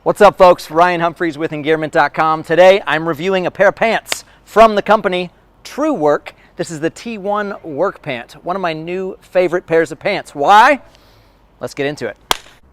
What's up, folks? Ryan Humphries with Engearment.com. Today I'm reviewing a pair of pants from the company Truewerk. This is the T1 work pant, one of my new favorite pairs of pants. Why? Let's get into it.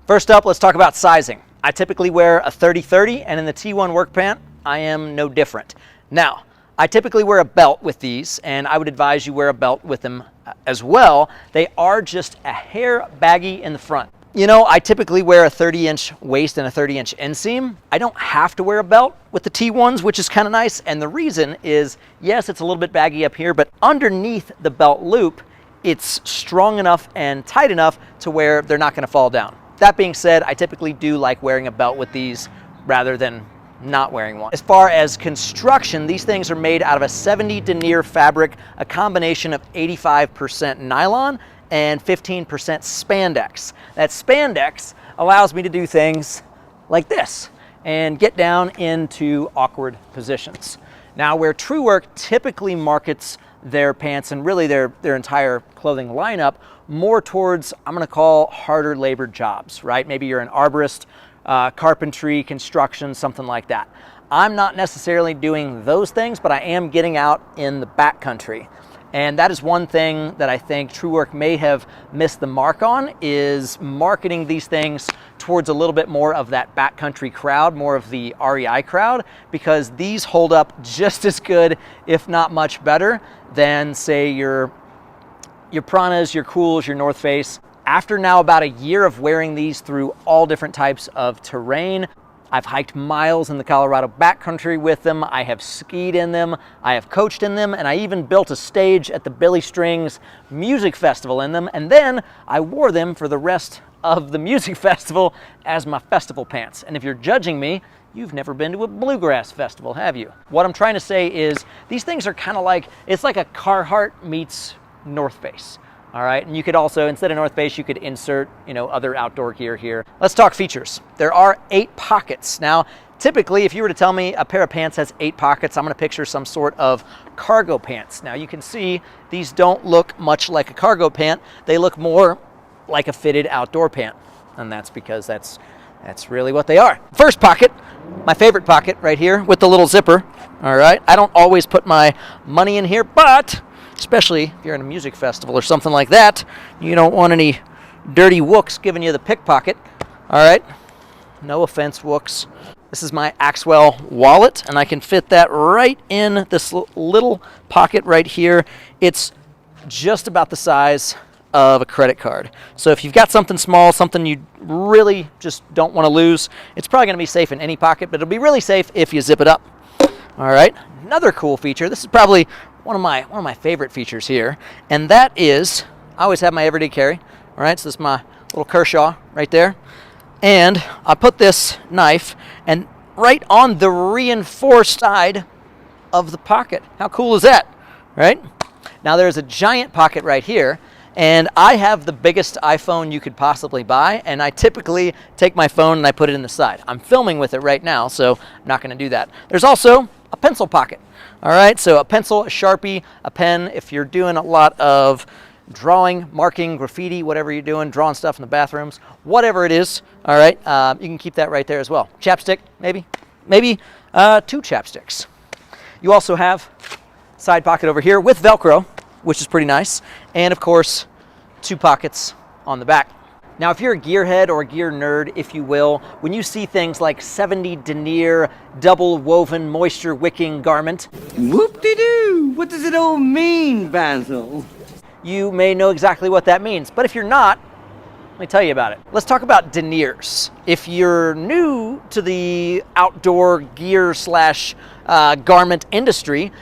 First up, let's talk about sizing. I typically wear a 30-30, and in the T1 work pant, I am no different. Now, I typically wear a belt with these, and I would advise you wear a belt with them as well. They are just a hair baggy in the front. You know, I typically wear a 30-inch waist and a 30-inch inseam. I don't have to wear a belt with the T1s, which is kind of nice, and the reason is, yes, it's a little bit baggy up here, but underneath the belt loop, it's strong enough and tight enough to where they're not going to fall down. That being said, I typically do like wearing a belt with these rather than not wearing one. As far as construction, these things are made out of a 70 denier fabric, a combination of 85% nylon and 15% spandex. That spandex allows me to do things like this and get down into awkward positions. Now, where Truewerk typically markets their pants and really their entire clothing lineup more towards, I'm gonna call, harder labor jobs, right? Maybe you're an arborist, carpentry, construction, something like that. I'm not necessarily doing those things, but I am getting out in the backcountry. And that is one thing that I think Truewerk may have missed the mark on, is marketing these things towards a little bit more of that backcountry crowd, more of the REI crowd, because these hold up just as good, if not much better, than say your Pranas, your Cools, your North Face. After now about a year of wearing these through all different types of terrain, I've hiked miles in the Colorado backcountry with them, I have skied in them, I have coached in them, and I even built a stage at the Billy Strings Music Festival in them, and then I wore them for the rest of the music festival as my festival pants. And if you're judging me, you've never been to a bluegrass festival, have you? What I'm trying to say is these things are kind of like, it's like a Carhartt meets North Face. All right, and you could also, instead of North Face, you could insert, other outdoor gear here. Let's talk features. There are 8 pockets. Now, typically, if you were to tell me a pair of pants has 8 pockets, I'm gonna picture some sort of cargo pants. Now, you can see these don't look much like a cargo pant. They look more like a fitted outdoor pant, and that's because that's really what they are. First pocket, my favorite pocket right here with the little zipper. All right, I don't always put my money in here, but especially if you're in a music festival or something like that, you don't want any dirty wooks giving you the pickpocket. All right, no offense, wooks. This is my Axwell wallet, and I can fit that right in this little pocket right here. It's just about the size of a credit card. So if you've got something small, something you really just don't want to lose, it's probably going to be safe in any pocket, but it'll be really safe if you zip it up. All right, another cool feature. This is probably one of my favorite features here, and that is I always have my everyday carry. All right, so this is my little Kershaw right there, and I put this knife and right on the reinforced side of the pocket. How cool is that, right? Now there's a giant pocket right here, and I have the biggest iPhone you could possibly buy, and I typically take my phone and I put it in the side. I'm filming with it right now, so I'm not going to do that. There's also a pencil pocket. All right, so a pencil, a Sharpie, a pen. If you're doing a lot of drawing, marking, graffiti, whatever you're doing, drawing stuff in the bathrooms, whatever it is, all right, you can keep that right there as well. Chapstick, maybe 2 chapsticks. You also have side pocket over here with Velcro, which is pretty nice, and of course, 2 pockets on the back. Now, if you're a gearhead or a gear nerd, if you will, when you see things like 70 denier, double woven, moisture wicking garment, whoop-de-doo! What does it all mean, Basil? You may know exactly what that means, but if you're not, let me tell you about it. Let's talk about deniers. If you're new to the outdoor gear / garment industry,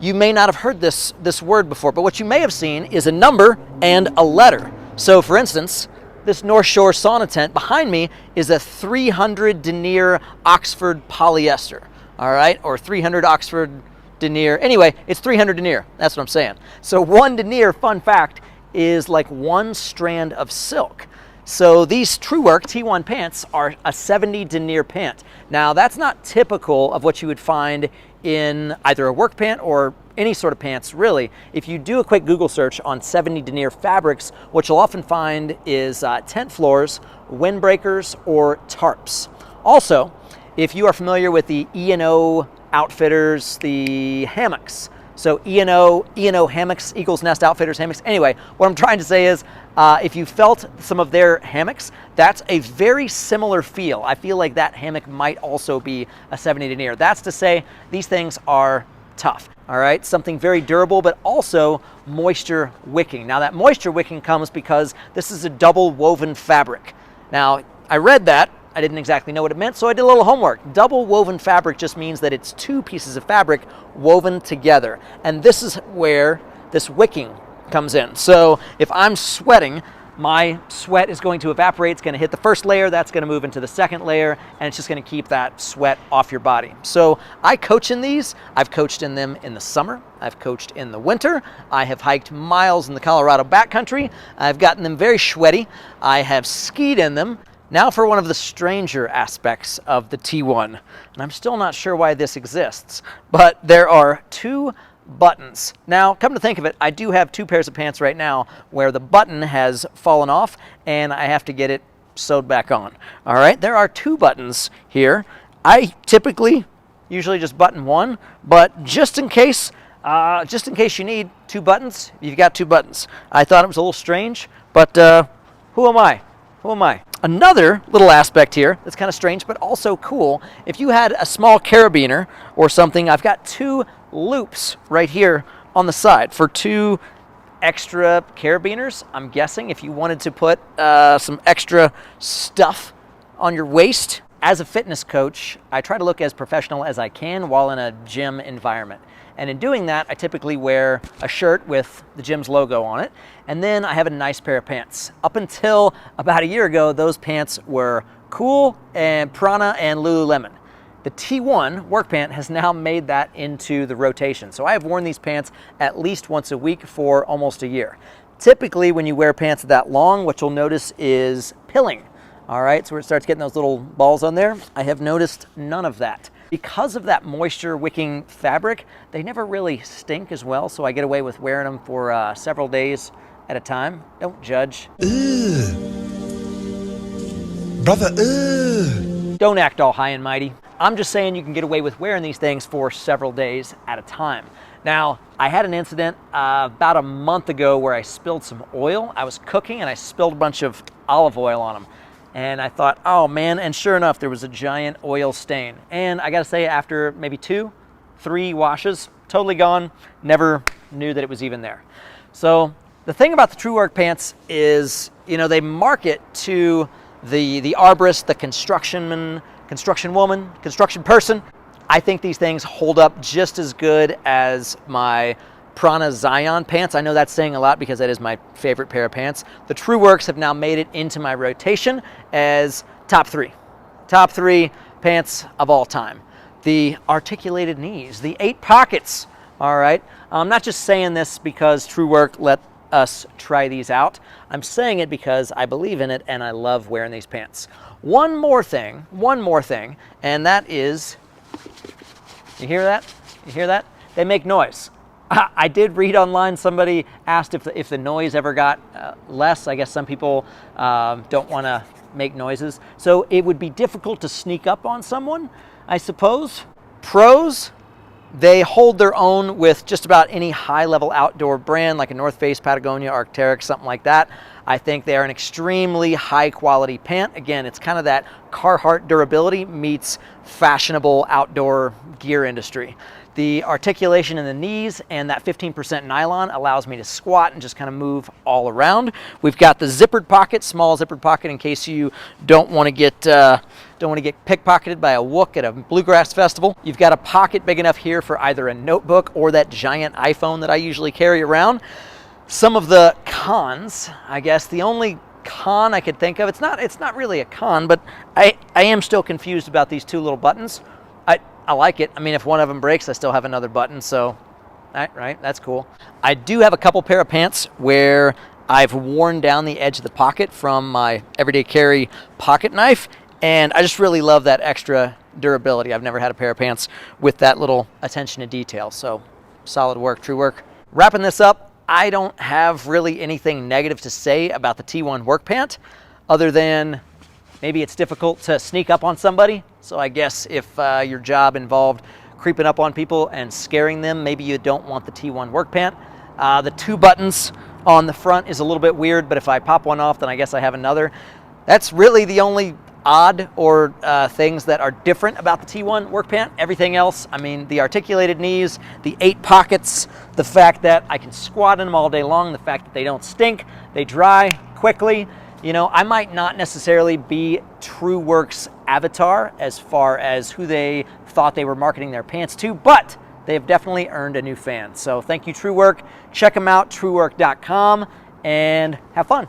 you may not have heard this word before, but what you may have seen is a number and a letter. So, for instance, this North Shore sauna tent behind me is a 300 denier Oxford polyester, all right, or 300 Oxford denier. Anyway, it's 300 denier. That's what I'm saying. So 1 denier, fun fact, is like 1 strand of silk. So these Truewerk T1 pants are a 70 denier pant. Now, that's not typical of what you would find in either a work pant or any sort of pants, really. If you do a quick Google search on 70 denier fabrics, what you'll often find is tent floors, windbreakers, or tarps. Also, if you are familiar with the E&O Outfitters, the hammocks, so E&O hammocks, Eagles Nest Outfitters hammocks. Anyway, what I'm trying to say is, if you felt some of their hammocks, that's a very similar feel. I feel like that hammock might also be a 70 denier. That's to say, these things are tough. All right, something very durable, but also moisture wicking. Now that moisture wicking comes because this is a double woven fabric. Now, I read that. I didn't exactly know what it meant, so I did a little homework. Double woven fabric just means that it's two pieces of fabric woven together. And this is where this wicking comes in. So if I'm sweating, my sweat is going to evaporate. It's going to hit the first layer. That's going to move into the second layer, and it's just going to keep that sweat off your body. So I coach in these. I've coached in them in the summer. I've coached in the winter. I have hiked miles in the Colorado backcountry. I've gotten them very sweaty. I have skied in them. Now for one of the stranger aspects of the T1, and I'm still not sure why this exists, but there are two buttons. Now, come to think of it, I do have two pairs of pants right now where the button has fallen off and I have to get it sewed back on. All right, there are two buttons here. I typically usually just button one, but just in case you need two buttons, you've got two buttons. I thought it was a little strange, but who am I? Who am I? Another little aspect here that's kind of strange, but also cool. If you had a small carabiner or something, I've got two loops right here on the side for two extra carabiners. I'm guessing if you wanted to put some extra stuff on your waist. As a fitness coach, I try to look as professional as I can while in a gym environment. And in doing that, I typically wear a shirt with the gym's logo on it, and then I have a nice pair of pants. Up until about a year ago, those pants were Cool and Prana and Lululemon. The T1 work pant has now made that into the rotation. So I have worn these pants at least once a week for almost a year. Typically, when you wear pants that long, what you'll notice is pilling. All right, so where it starts getting those little balls on there, I have noticed none of that. Because of that moisture wicking fabric, they never really stink as well, so I get away with wearing them for several days at a time. Don't judge. Ugh. Brother, ugh. Don't act all high and mighty. I'm just saying you can get away with wearing these things for several days at a time. Now, I had an incident about a month ago where I spilled some oil. I was cooking and I spilled a bunch of olive oil on them. And I thought, oh man, and sure enough, there was a giant oil stain. And I gotta say, after maybe 2-3 washes, totally gone, never knew that it was even there. So the thing about the Truewerk pants is, you know, they market to the arborist, the construction woman, construction person. I think these things hold up just as good as my Prana Zion pants. I know that's saying a lot because that is my favorite pair of pants. The Truewerks have now made it into my rotation as top three pants of all time. The articulated knees, the 8 pockets. All right, I'm not just saying this because Truewerk let us try these out. I'm saying it because I believe in it and I love wearing these pants. One more thing, and that is, you hear that? You hear that? They make noise. I did read online, somebody asked if the noise ever got less. I guess some people don't want to make noises. So it would be difficult to sneak up on someone, I suppose. Pros, they hold their own with just about any high-level outdoor brand like a North Face, Patagonia, Arc'teryx, something like that. I think they are an extremely high-quality pant. Again, it's kind of that Carhartt durability meets fashionable outdoor gear industry. The articulation in the knees and that 15% nylon allows me to squat and just kind of move all around. We've got the zippered pocket, small zippered pocket in case you don't want to get pickpocketed by a wook at a bluegrass festival. You've got a pocket big enough here for either a notebook or that giant iPhone that I usually carry around. Some of the cons, I guess, the only con I could think of, it's not really a con, but I am still confused about these two little buttons. I like it. I mean, if one of them breaks, I still have another button, so, right, that's cool. I do have a couple pair of pants where I've worn down the edge of the pocket from my everyday carry pocket knife, and I just really love that extra durability. I've never had a pair of pants with that little attention to detail, so solid work, Truewerk. Wrapping this up, I don't have really anything negative to say about the T1 work pant, other than Maybe it's difficult to sneak up on somebody. So I guess if your job involved creeping up on people and scaring them, maybe you don't want the T1 work pant. The 2 buttons on the front is a little bit weird, but if I pop one off, then I guess I have another. That's really the only odd or things that are different about the T1 work pant. Everything else, I mean, the articulated knees, the 8 pockets, the fact that I can squat in them all day long, the fact that they don't stink, they dry quickly. You know, I might not necessarily be Truewerk's avatar as far as who they thought they were marketing their pants to, but they have definitely earned a new fan. So thank you, Truewerk. Check them out, truewerk.com, and have fun.